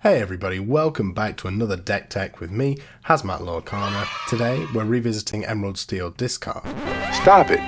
Hey everybody, welcome back to another Deck Tech with me, Hazmat Lorcana. Today we're revisiting Emerald Steel Discard. Stop it.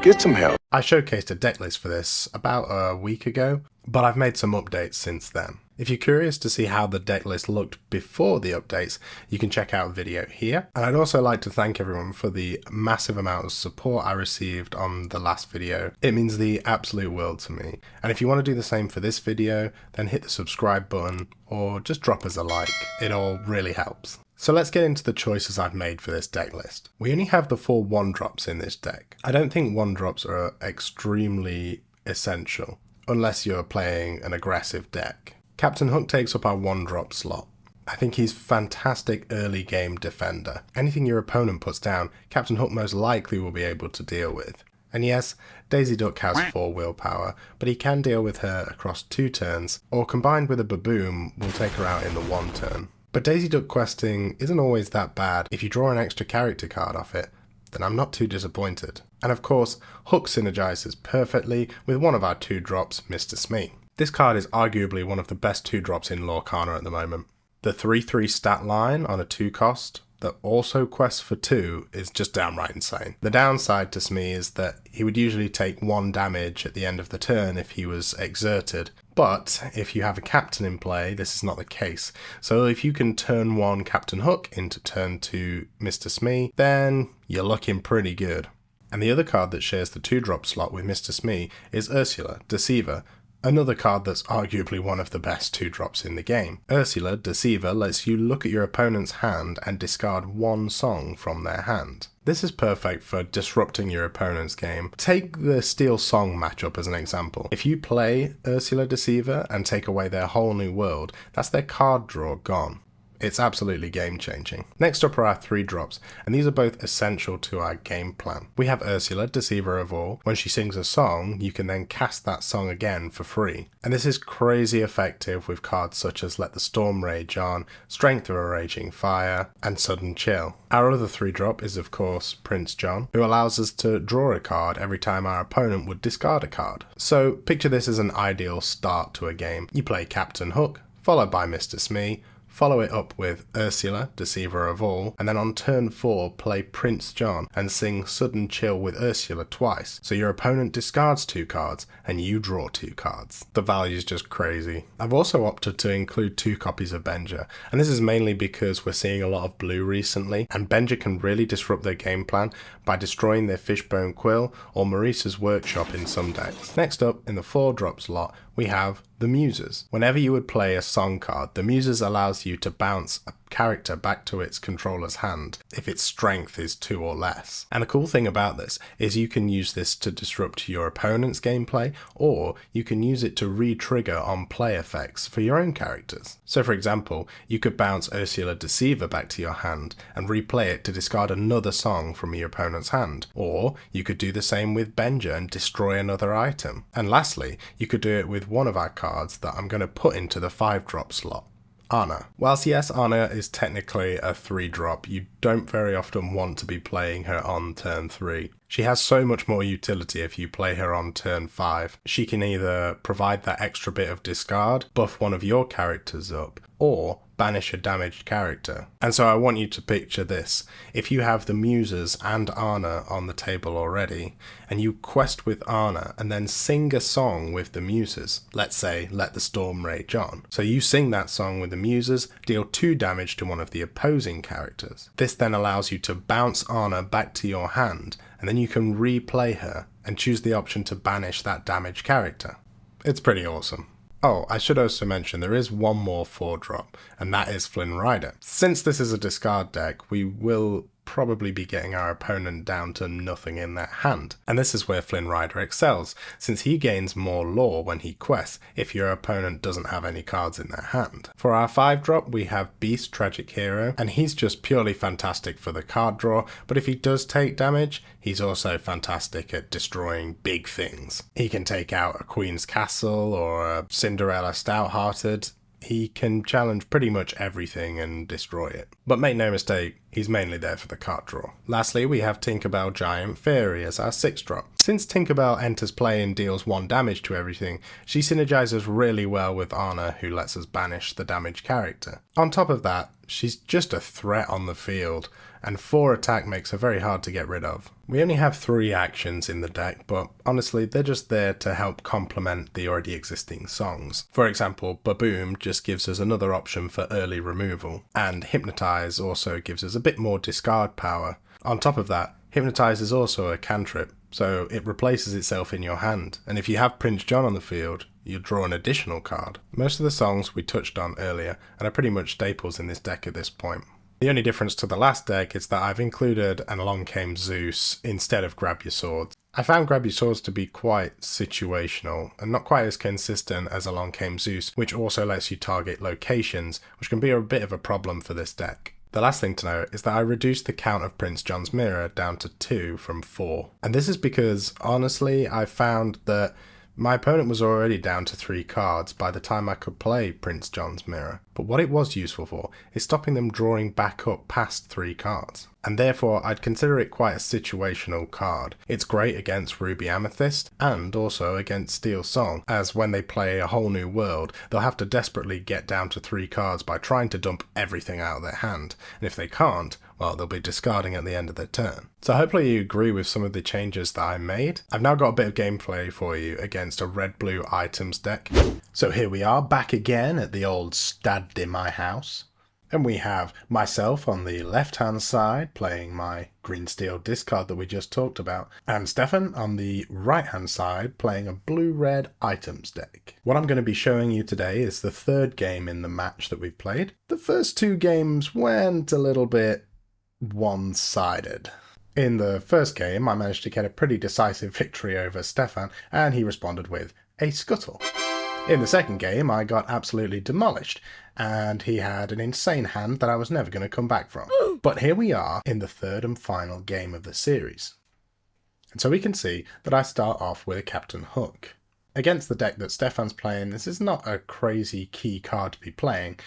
Get some help. I showcased a deck list for this about a week ago, but I've made some updates since then. If you're curious to see how the deck list looked before the updates, you can check out a video here. And I'd also like to thank everyone for the massive amount of support I received on the last video. It means the absolute world to me. And if you want to do the same for this video, then hit the subscribe button or just drop us a like. It all really helps. So let's get into the choices I've made for this deck list. We only have the 4 1-drops in this deck. I don't think 1-drops are extremely essential, unless you're playing an aggressive deck. Captain Hook takes up our 1-drop slot. I think he's fantastic early game defender. Anything your opponent puts down, Captain Hook most likely will be able to deal with. And yes, Daisy Duck has 4 willpower, but he can deal with her across 2 turns, or combined with a Baboon, will take her out in the 1 turn. But Daisy Duck questing isn't always that bad. If you draw an extra character card off it, then I'm not too disappointed. And of course, Hook synergizes perfectly with one of our 2-drops, Mr. Smee. This card is arguably one of the best 2-drops in Lorcana at the moment. The 3/3 stat line on a 2 cost that also quests for 2 is just downright insane. The downside to Smee is that he would usually take 1 damage at the end of the turn if he was exerted. But if you have a captain in play, this is not the case. So if you can turn 1 Captain Hook into turn 2 Mr. Smee, then you're looking pretty good. And the other card that shares the 2-drop slot with Mr. Smee is Ursula, Deceiver, another card that's arguably one of the best 2-drops in the game. Ursula, Deceiver, lets you look at your opponent's hand and discard 1 song from their hand. This is perfect for disrupting your opponent's game. Take the Steel Song matchup as an example. If you play Ursula Deceiver and take away their whole new world, that's their card draw gone. It's absolutely game changing. Next up are our 3-drops, and these are both essential to our game plan. We have Ursula, Deceiver of All. When she sings a song, you can then cast that song again for free. And this is crazy effective with cards such as Let the Storm Rage On, Strength of a Raging Fire, and Sudden Chill. Our other 3-drop is of course Prince John, who allows us to draw a card every time our opponent would discard a card. So picture this as an ideal start to a game. You play Captain Hook, followed by Mr. Smee, follow it up with Ursula, Deceiver of All, and then on turn 4 play Prince John and sing Sudden Chill with Ursula twice, so your opponent discards 2 cards and you draw 2 cards. The value's just crazy. I've also opted to include 2 copies of Benja, and this is mainly because we're seeing a lot of blue recently, and Benja can really disrupt their game plan by destroying their Fishbone Quill or Maurice's Workshop in some decks. Next up, in the 4-drop slot, we have the Muses. Whenever you would play a song card, the Muses allows you to bounce a character back to its controller's hand if its strength is 2 or less. And the cool thing about this is you can use this to disrupt your opponent's gameplay, or you can use it to re-trigger on play effects for your own characters. So for example, you could bounce Ursula Deceiver back to your hand and replay it to discard another song from your opponent's hand. Or you could do the same with Benja and destroy another item. And lastly, you could do it with one of our cards that I'm going to put into the 5-drop slot. Anna. Whilst yes, Anna is technically a 3-drop, you don't very often want to be playing her on turn 3. She has so much more utility if you play her on turn 5. She can either provide that extra bit of discard, buff one of your characters up, or banish a damaged character. And so I want you to picture this. If you have the Muses and Anna on the table already, and you quest with Anna and then sing a song with the Muses, let's say Let the Storm Rage On. So you sing that song with the Muses, deal 2 damage to one of the opposing characters. This then allows you to bounce Anna back to your hand, and then you can replay her and choose the option to banish that damaged character. It's pretty awesome. Oh, I should also mention there is one more 4-drop, and that is Flynn Rider. Since this is a discard deck, we will probably be getting our opponent down to nothing in their hand. And this is where Flynn Rider excels, since he gains more lore when he quests if your opponent doesn't have any cards in their hand. For our 5-drop, we have Beast Tragic Hero, and he's just purely fantastic for the card draw, but if he does take damage, he's also fantastic at destroying big things. He can take out a Queen's Castle or a Cinderella Stouthearted. he can challenge pretty much everything and destroy it. But make no mistake, he's mainly there for the card draw. Lastly, we have Tinkerbell Giant Fairy as our 6-drop. Since Tinkerbell enters play and deals 1 damage to everything, she synergizes really well with Anna, who lets us banish the damaged character. On top of that, she's just a threat on the field, and 4 attack makes her very hard to get rid of. We only have 3 actions in the deck, but honestly they're just there to help complement the already existing songs. For example, Baboom just gives us another option for early removal, and Hypnotize also gives us a bit more discard power. On top of that, Hypnotize is also a cantrip, so it replaces itself in your hand, and if you have Prince John on the field, you draw an additional card. Most of the songs we touched on earlier and are pretty much staples in this deck at this point. The only difference to the last deck is that I've included an Along Came Zeus instead of Grab Your Swords. I found Grab Your Swords to be quite situational and not quite as consistent as Along Came Zeus, which also lets you target locations, which can be a bit of a problem for this deck. The last thing to note is that I reduced the count of Prince John's Mirror down to 2 from 4. And this is because, honestly, I found that my opponent was already down to 3 cards by the time I could play Prince John's Mirror, but what it was useful for is stopping them drawing back up past 3 cards, and therefore I'd consider it quite a situational card. It's great against Ruby Amethyst, and also against Steel Song, as when they play A Whole New World, they'll have to desperately get down to 3 cards by trying to dump everything out of their hand, and if they can't, well, they'll be discarding at the end of their turn. So hopefully you agree with some of the changes that I made. I've now got a bit of gameplay for you against a red-blue items deck. So here we are, back again at the old stud in my house. And we have myself on the left-hand side playing my green steel discard that we just talked about, and Stefan on the right-hand side playing a blue-red items deck. What I'm going to be showing you today is the 3rd game in the match that we've played. The first 2 games went a little bit one-sided. In the first game, I managed to get a pretty decisive victory over Stefan, and he responded with a scuttle. In the second game, I got absolutely demolished, and he had an insane hand that I was never going to come back from. But here we are in the 3rd and final game of the series. And so we can see that I start off with a Captain Hook. Against the deck that Stefan's playing, this is not a crazy key card to be playing,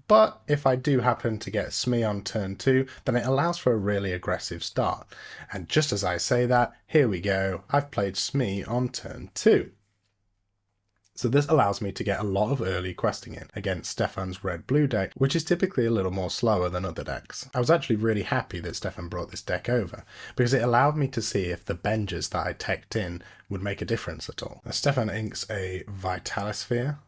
but if I do happen to get Smee on turn 2, then it allows for a really aggressive start. And just as I say that, here we go, I've played Smee on turn 2. So this allows me to get a lot of early questing in against Stefan's red-blue deck, which is typically a little more slower than other decks. I was actually really happy that Stefan brought this deck over, because it allowed me to see if the Benjas that I teched in would make a difference at all. Now, Stefan inks a Vitalisphere.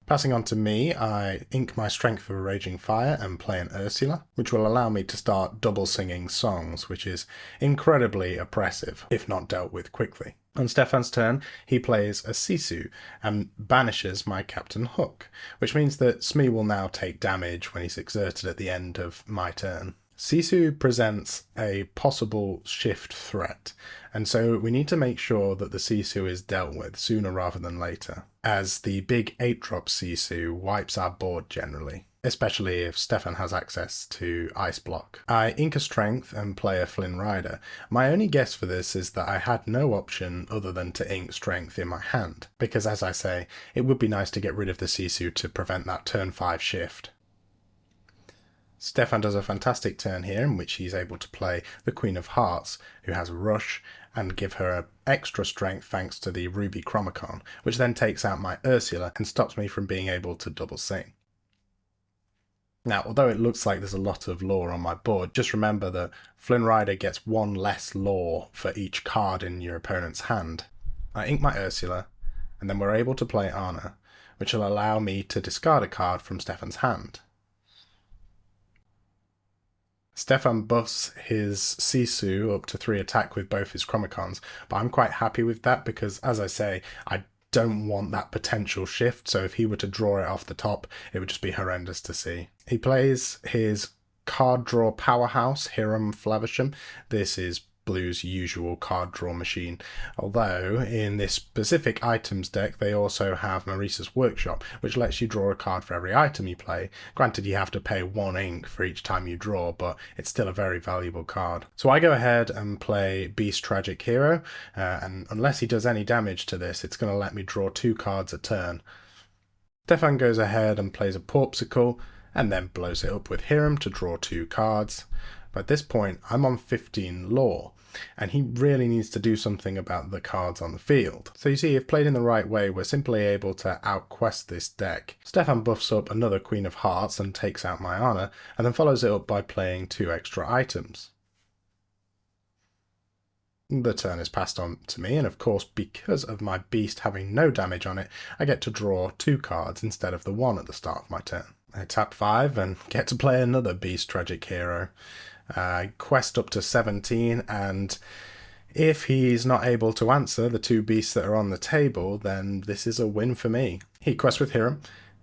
Passing on to me, I ink my Strength of a Raging Fire and play an Ursula, which will allow me to start double singing songs, which is incredibly oppressive, if not dealt with quickly. On Stefan's turn, he plays a Sisu and banishes my Captain Hook, which means that Smee will now take damage when he's exerted at the end of my turn. Sisu presents a possible shift threat, and so we need to make sure that the Sisu is dealt with sooner rather than later, as the big 8-drop Sisu wipes our board generally, especially if Stefan has access to Ice Block. I ink a Strength and play a Flynn Rider. My only guess for this is that I had no option other than to ink Strength in my hand, because as I say, it would be nice to get rid of the Sisu to prevent that turn 5 shift. Stefan does a fantastic turn here in which he's able to play the Queen of Hearts, who has Rush, and give her extra strength thanks to the Ruby Chromacon, which then takes out my Ursula and stops me from being able to double sing. Now, although it looks like there's a lot of lore on my board, just remember that Flynn Rider gets 1 less lore for each card in your opponent's hand. I ink my Ursula, and then we're able to play Anna, which will allow me to discard a card from Stefan's hand. Stefan buffs his Sisu up to 3 attack with both his Chromacons, but I'm quite happy with that because, as I say, I don't want that potential shift, so if he were to draw it off the top, it would just be horrendous to see. He plays his card draw powerhouse, Hiram Flavisham. This is Blue's usual card draw machine, although in this specific items deck they also have Maurice's Workshop, which lets you draw a card for every item you play. Granted, you have to pay 1 ink for each time you draw, but it's still a very valuable card. So I go ahead and play Beast Tragic Hero, and unless he does any damage to this, it's going to let me draw 2 cards a turn. Stefan goes ahead and plays a Porpsicle, and then blows it up with Hiram to draw 2 cards. But at this point, I'm on 15 lore, and he really needs to do something about the cards on the field. So you see, if played in the right way, we're simply able to outquest this deck. Stefan buffs up another Queen of Hearts and takes out my Honor, and then follows it up by playing 2 extra items. The turn is passed on to me, and of course, because of my beast having no damage on it, I get to draw 2 cards instead of the 1 at the start of my turn. I tap 5 and get to play another Beast Tragic Hero. I quest up to 17, and if he's not able to answer the 2 beasts that are on the table, then this is a win for me. He quests with Hiram,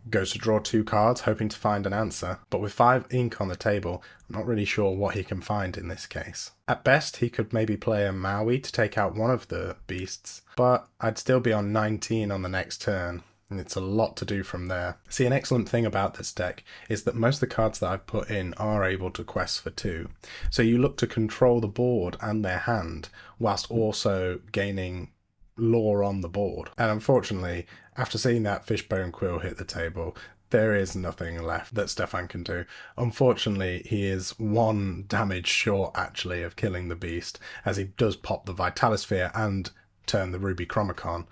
goes to draw 2 cards, hoping to find an answer, but with 5 ink on the table, I'm not really sure what he can find in this case. At best, he could maybe play a Maui to take out one of the beasts, but I'd still be on 19 on the next turn, and it's a lot to do from there. See, an excellent thing about this deck is that most of the cards that I've put in are able to quest for 2, so you look to control the board and their hand, whilst also gaining lore on the board. And unfortunately, after seeing that Fishbone Quill hit the table, there is nothing left that Stefan can do. Unfortunately, he is 1 damage short actually of killing the beast, as he does pop the Vitalisphere and turn the Ruby Chromacon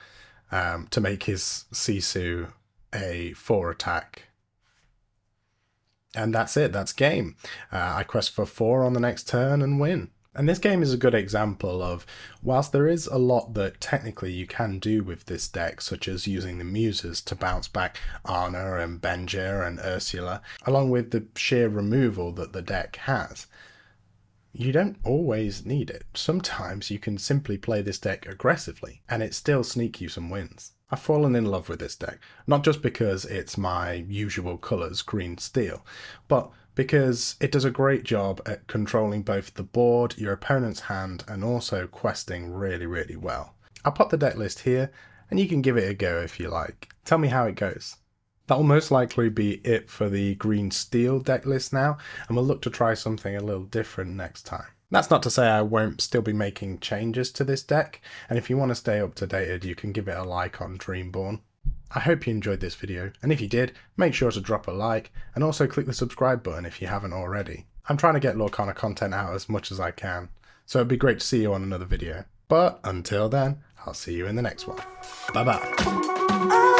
to make his Sisu a 4 attack. And that's it, that's game. I quest for 4 on the next turn and win. And this game is a good example of, whilst there is a lot that technically you can do with this deck, such as using the Muses to bounce back Anna and Benja and Ursula, along with the sheer removal that the deck has, you don't always need it. Sometimes you can simply play this deck aggressively, and it still sneak you some wins. I've fallen in love with this deck, not just because it's my usual colours, green steel, but because it does a great job at controlling both the board, your opponent's hand, and also questing really, really well. I'll pop the deck list here, and you can give it a go if you like. Tell me how it goes. That will most likely be it for the green steel deck list now, and we'll look to try something a little different next time. That's not to say I won't still be making changes to this deck, and if you want to stay up to date, you can give it a like on Dreamborn. I hope you enjoyed this video, and if you did, make sure to drop a like, and also click the subscribe button if you haven't already. I'm trying to get Lorcana content out as much as I can, so it'd be great to see you on another video. But until then, I'll see you in the next one. Bye bye.